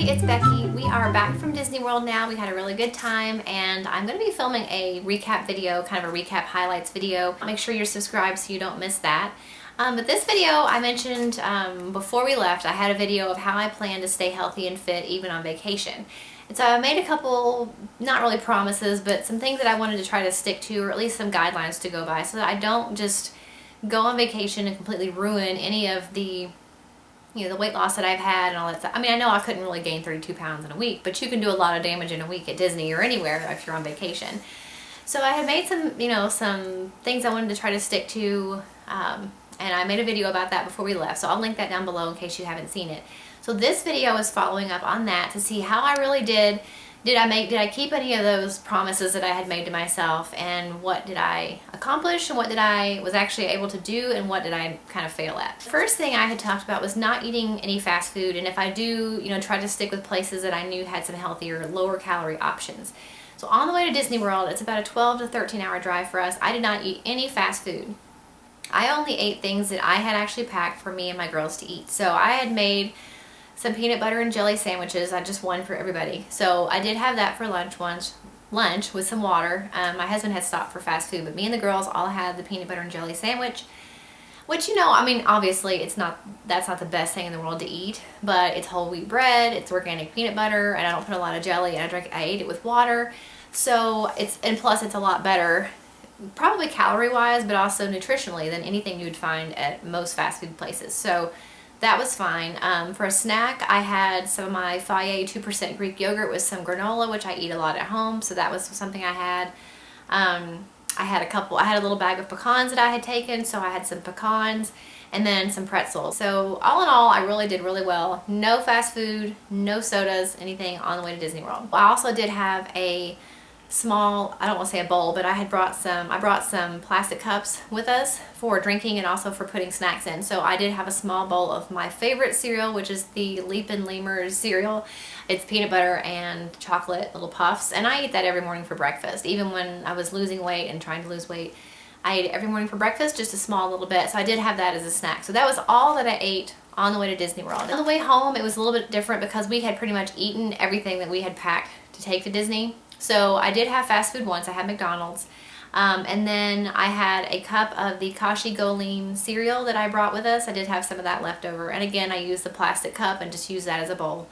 it's Becky. We are back from Disney World now. We had a really good time and I'm going to be filming a recap video, kind of a recap highlights video. Make sure you're subscribed so you don't miss that. But this video I mentioned before we left, I had a video of how I plan to stay healthy and fit even on vacation. And so I made a couple, not really promises, but some things that I wanted to try to stick to, or at least some guidelines to go by, so that I don't just go on vacation and completely ruin any of the the weight loss that I've had and all that stuff. I mean, I know I couldn't really gain 32 pounds in a week, but you can do a lot of damage in a week at Disney or anywhere if you're on vacation. So I had made some, some things I wanted to try to stick to, and I made a video about that before we left, so I'll link that down below in case you haven't seen it. So this video is following up on that to see how I really did. Did I keep any of those promises that I had made to myself, and what did I accomplish, and what did I was actually able to do, and what did I kind of fail at? The first thing I had talked about was not eating any fast food, and if I do, try to stick with places that I knew had some healthier, lower calorie options. So on the way to Disney World, it's about a 12 to 13 hour drive for us. I did not eat any fast food. I only ate things that I had actually packed for me and my girls to eat. So I had made some peanut butter and jelly sandwiches. I just one for everybody. So I did have that for lunch with some water. My husband had stopped for fast food, but me and the girls all had the peanut butter and jelly sandwich, which, I mean, obviously that's not the best thing in the world to eat, but it's whole wheat bread, it's organic peanut butter, and I don't put a lot of jelly, and I ate it with water. So plus it's a lot better, probably calorie wise, but also nutritionally than anything you would find at most fast food places. So that was fine. For a snack, I had some of my Fage 2% Greek yogurt with some granola, which I eat a lot at home, so that was something I had. I had a little bag of pecans that I had taken, so I had some pecans and then some pretzels. So all in all, I really did really well. No fast food, no sodas, anything on the way to Disney World. I also did have a small, I don't want to say a bowl, but I brought some plastic cups with us for drinking and also for putting snacks in. So I did have a small bowl of my favorite cereal, which is the Leap and Lemurs cereal. It's peanut butter and chocolate little puffs, and I eat that every morning for breakfast. Even when I was losing weight and trying to lose weight, I ate it every morning for breakfast, just a small little bit. So I did have that as a snack. So that was all that I ate on the way to Disney World. On the way home, it was a little bit different because we had pretty much eaten everything that we had packed to take to Disney. So I did have fast food once. I had McDonald's. And then I had a cup of the Kashi Goleem cereal that I brought with us. I did have some of that left over. And again, I used the plastic cup and just used that as a bowl.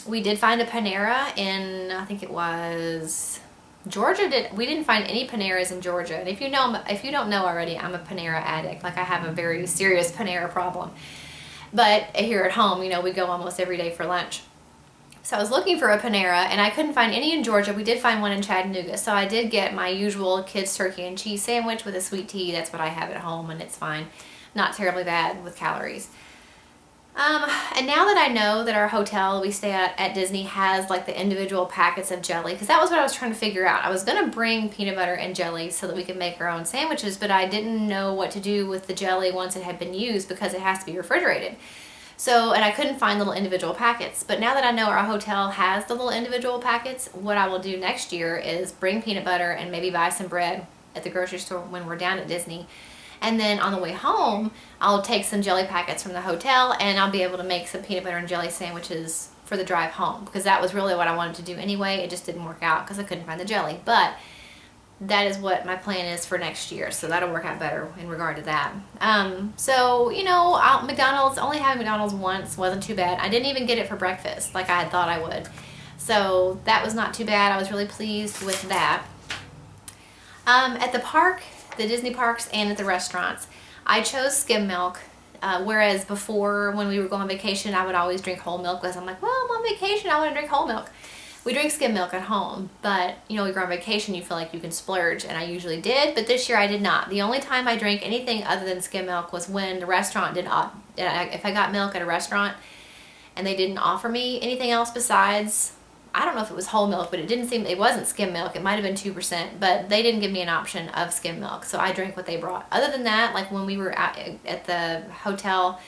We did find a Panera in, I think it was Georgia. We didn't find any Paneras in Georgia. And if you don't know already, I'm a Panera addict. Like, I have a very serious Panera problem. But here at home, we go almost every day for lunch. So I was looking for a Panera, and I couldn't find any in Georgia. We did find one in Chattanooga. So I did get my usual kids turkey and cheese sandwich with a sweet tea. That's what I have at home, and it's fine. Not terribly bad with calories. And now that I know that our hotel we stay at Disney has like the individual packets of jelly, because that was what I was trying to figure out. I was going to bring peanut butter and jelly so that we could make our own sandwiches, but I didn't know what to do with the jelly once it had been used because it has to be refrigerated. So, and I couldn't find little individual packets. But now that I know our hotel has the little individual packets, what I will do next year is bring peanut butter and maybe buy some bread at the grocery store when we're down at Disney. And then on the way home, I'll take some jelly packets from the hotel, and I'll be able to make some peanut butter and jelly sandwiches for the drive home, because that was really what I wanted to do anyway. It just didn't work out because I couldn't find the jelly. But that is what my plan is for next year, so that'll work out better in regard to that. So, McDonald's, only having McDonald's once wasn't too bad. I didn't even get it for breakfast like I had thought I would. So that was not too bad. I was really pleased with that. At the park, the Disney parks, and at the restaurants, I chose skim milk. Whereas before, when we were going on vacation, I would always drink whole milk because I'm like, well, I'm on vacation, I want to drink whole milk. We drink skim milk at home, but we go on vacation, you feel like you can splurge, and I usually did, but this year I did not. The only time I drank anything other than skim milk was when the restaurant did not, if I got milk at a restaurant and they didn't offer me anything else besides, I don't know if it was whole milk, but it wasn't skim milk, it might have been 2%, but they didn't give me an option of skim milk, so I drank what they brought. Other than that, like when we were out at the hotel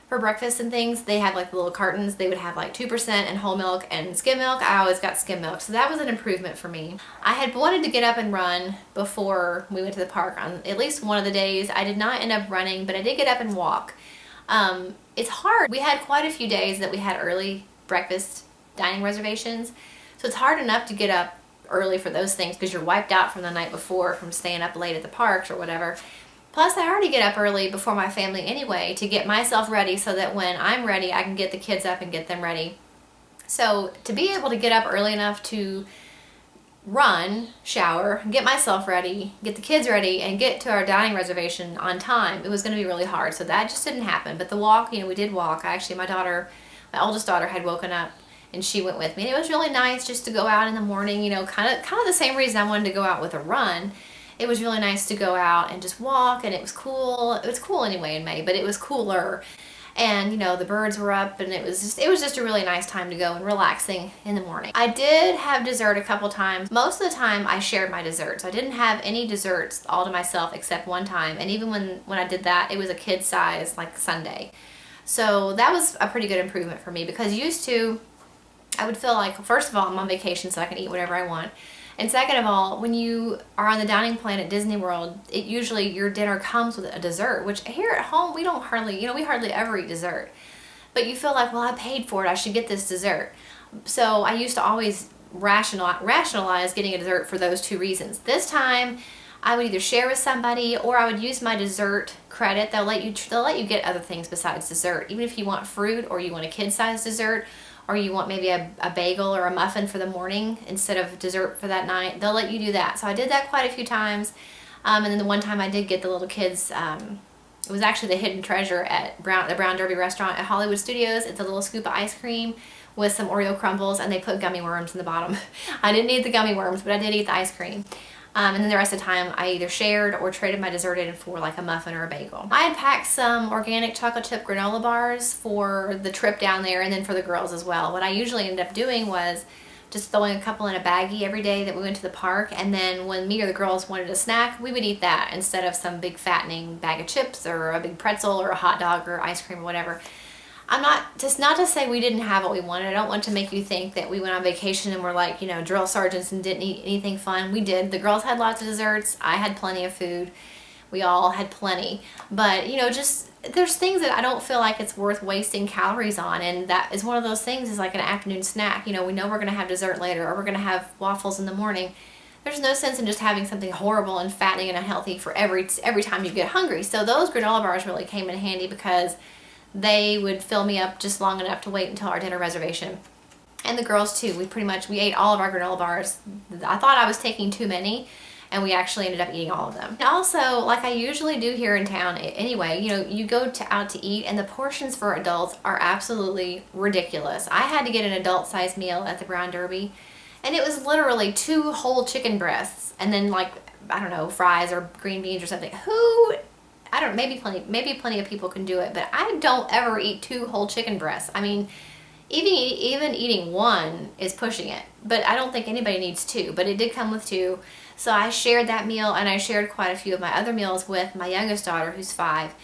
for breakfast and things, they had like the little cartons. They would have like 2% and whole milk and skim milk. I always got skim milk, so that was an improvement for me. I had wanted to get up and run before we went to the park on at least one of the days. I did not end up running, but I did get up and walk. It's hard. We had quite a few days that we had early breakfast dining reservations. So it's hard enough to get up early for those things because you're wiped out from the night before from staying up late at the parks or whatever. Plus, I already get up early before my family anyway to get myself ready so that when I'm ready, I can get the kids up and get them ready. So to be able to get up early enough to run, shower, get myself ready, get the kids ready, and get to our dining reservation on time, it was going to be really hard. So that just didn't happen. But the walk, we did walk. Actually, my oldest daughter had woken up and she went with me. And it was really nice just to go out in the morning, kind of the same reason I wanted to go out with a run. It was really nice to go out and just walk, and it was cool. It was cool anyway in May, but it was cooler. And the birds were up, and it was just a really nice time to go and relaxing in the morning. I did have dessert a couple times. Most of the time I shared my desserts. I didn't have any desserts all to myself except one time, and even when I did that, it was a kid size, like sundae. So that was a pretty good improvement for me, because used to I would feel like, first of all, I'm on vacation so I can eat whatever I want. And second of all, when you are on the dining plan at Disney World, usually your dinner comes with a dessert, which here at home, we don't hardly, we hardly ever eat dessert. But you feel like, well, I paid for it, I should get this dessert. So I used to always rationalize getting a dessert for those two reasons. This time, I would either share with somebody or I would use my dessert credit. They'll let you get other things besides dessert. Even if you want fruit or you want a kid-sized dessert, or you want maybe a bagel or a muffin for the morning instead of dessert for that night, they'll let you do that. So I did that quite a few times. And then the one time I did get the little kids, it was actually the hidden treasure at the Brown Derby restaurant at Hollywood Studios. It's a little scoop of ice cream with some Oreo crumbles, and they put gummy worms in the bottom. I didn't eat the gummy worms, but I did eat the ice cream. And then the rest of the time I either shared or traded my dessert in for like a muffin or a bagel. I had packed some organic chocolate chip granola bars for the trip down there, and then for the girls as well. What I usually ended up doing was just throwing a couple in a baggie every day that we went to the park, and then when me or the girls wanted a snack, we would eat that instead of some big fattening bag of chips or a big pretzel or a hot dog or ice cream or whatever. Not to say we didn't have what we wanted. I don't want to make you think that we went on vacation and we're like, drill sergeants and didn't eat anything fun. We did. The girls had lots of desserts. I had plenty of food. We all had plenty. But, just there's things that I don't feel like it's worth wasting calories on. And that is one of those things, is like an afternoon snack. We know we're going to have dessert later, or we're going to have waffles in the morning. There's no sense in just having something horrible and fattening and unhealthy for every time you get hungry. So those granola bars really came in handy, because they would fill me up just long enough to wait until our dinner reservation. And the girls too. We ate all of our granola bars. I thought I was taking too many, and we actually ended up eating all of them. And also, like I usually do here in town anyway, you go out to eat, and the portions for adults are absolutely ridiculous. I had to get an adult-sized meal at the Brown Derby, and it was literally 2 whole chicken breasts, and then fries or green beans or something. Maybe plenty of people can do it, but I don't ever eat 2 whole chicken breasts. I mean, even eating 1 is pushing it, but I don't think anybody needs 2, but it did come with 2. So I shared that meal, and I shared quite a few of my other meals with my youngest daughter, who's 5.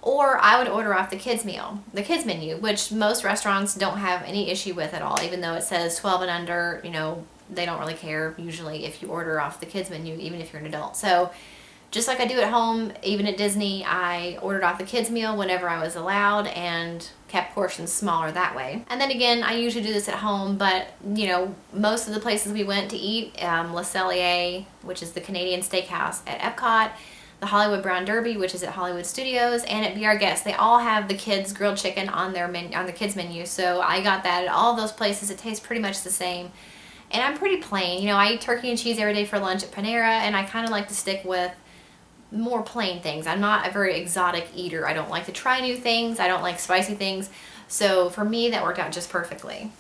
Or I would order off the kids menu, which most restaurants don't have any issue with at all, even though it says 12 and under, they don't really care usually if you order off the kids menu, even if you're an adult. So just like I do at home, even at Disney, I ordered off the kids' meal whenever I was allowed and kept portions smaller that way. And then again, I usually do this at home, but most of the places we went to eat, Le Cellier, which is the Canadian steakhouse at Epcot, the Hollywood Brown Derby, which is at Hollywood Studios, and at Be Our Guest, they all have the kids' grilled chicken on the kids' menu. So I got that at all those places. It tastes pretty much the same. And I'm pretty plain. I eat turkey and cheese every day for lunch at Panera, and I kind of like to stick with more plain things. I'm not a very exotic eater. I don't like to try new things. I don't like spicy things. So for me, that worked out just perfectly.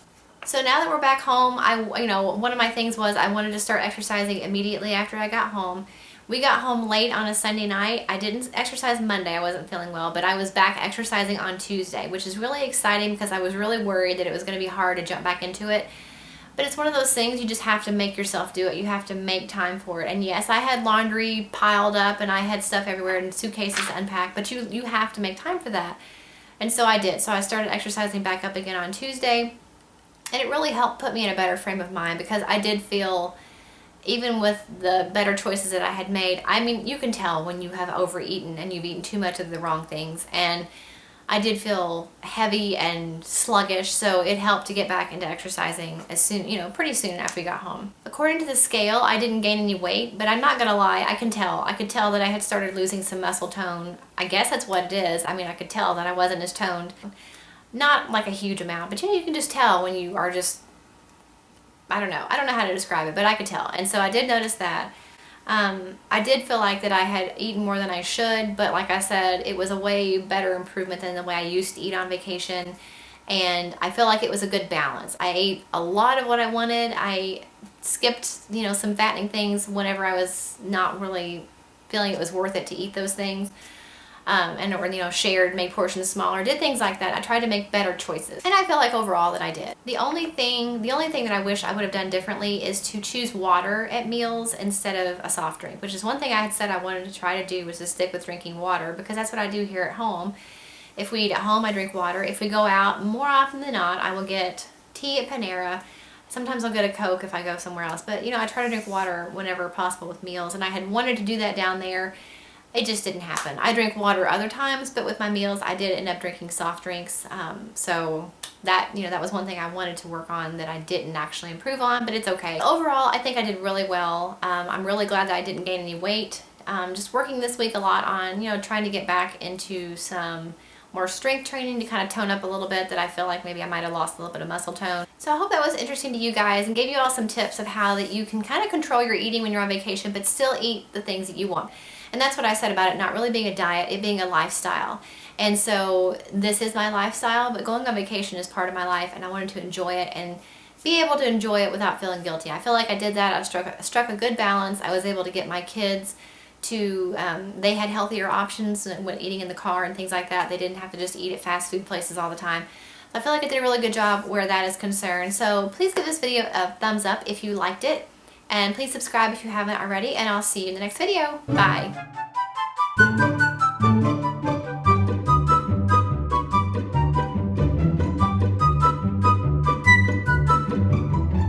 So now that we're back home, one of my things was I wanted to start exercising immediately after I got home. We got home late on a Sunday night. I didn't exercise Monday. I wasn't feeling well, but I was back exercising on Tuesday, which is really exciting because I was really worried that it was going to be hard to jump back into it. But it's one of those things you just have to make yourself do it. You have to make time for it. And yes, I had laundry piled up and I had stuff everywhere and suitcases to unpack, but you have to make time for that. And so I did. So I started exercising back up again on Tuesday, and it really helped put me in a better frame of mind, because I did feel, even with the better choices that I had made, I mean, you can tell when you have overeaten and you've eaten too much of the wrong things. And I did feel heavy and sluggish, so it helped to get back into exercising as soon, pretty soon after we got home. According to the scale, I didn't gain any weight, but I'm not gonna lie, I can tell. I could tell that I had started losing some muscle tone. I guess that's what it is. I mean, I could tell that I wasn't as toned. Not like a huge amount, but you can just tell when you are just, I don't know how to describe it, but I could tell. And so I did notice that. I did feel like that I had eaten more than I should, but like I said, it was a way better improvement than the way I used to eat on vacation, and I feel like it was a good balance. I ate a lot of what I wanted. I skipped, some fattening things whenever I was not really feeling it was worth it to eat those things. Or shared, made portions smaller, did things like that. I tried to make better choices, and I feel like overall that I did. The only thing that I wish I would have done differently is to choose water at meals instead of a soft drink, which is one thing I had said I wanted to try to do, was to stick with drinking water, because that's what I do here at home. If we eat at home, I drink water. If we go out, more often than not, I will get tea at Panera. Sometimes I'll get a Coke if I go somewhere else, but I try to drink water whenever possible with meals, and I had wanted to do that down there. It just didn't happen. I drink water other times, but with my meals, I did end up drinking soft drinks. So that, that was one thing I wanted to work on that I didn't actually improve on, but it's okay. Overall, I think I did really well. I'm really glad that I didn't gain any weight. Just working this week a lot on, trying to get back into some more strength training to kind of tone up a little bit, that I feel like maybe I might have lost a little bit of muscle tone. So I hope that was interesting to you guys and gave you all some tips of how that you can kind of control your eating when you're on vacation, but still eat the things that you want. And that's what I said about it not really being a diet, it being a lifestyle. And so this is my lifestyle, but going on vacation is part of my life, and I wanted to enjoy it and be able to enjoy it without feeling guilty. I feel like I did that. I struck a good balance. I was able to get my kids to, they had healthier options when eating in the car and things like that. They didn't have to just eat at fast food places all the time. So I feel like I did a really good job where that is concerned. So please give this video a thumbs up if you liked it. And please subscribe if you haven't already, and I'll see you in the next video. Bye.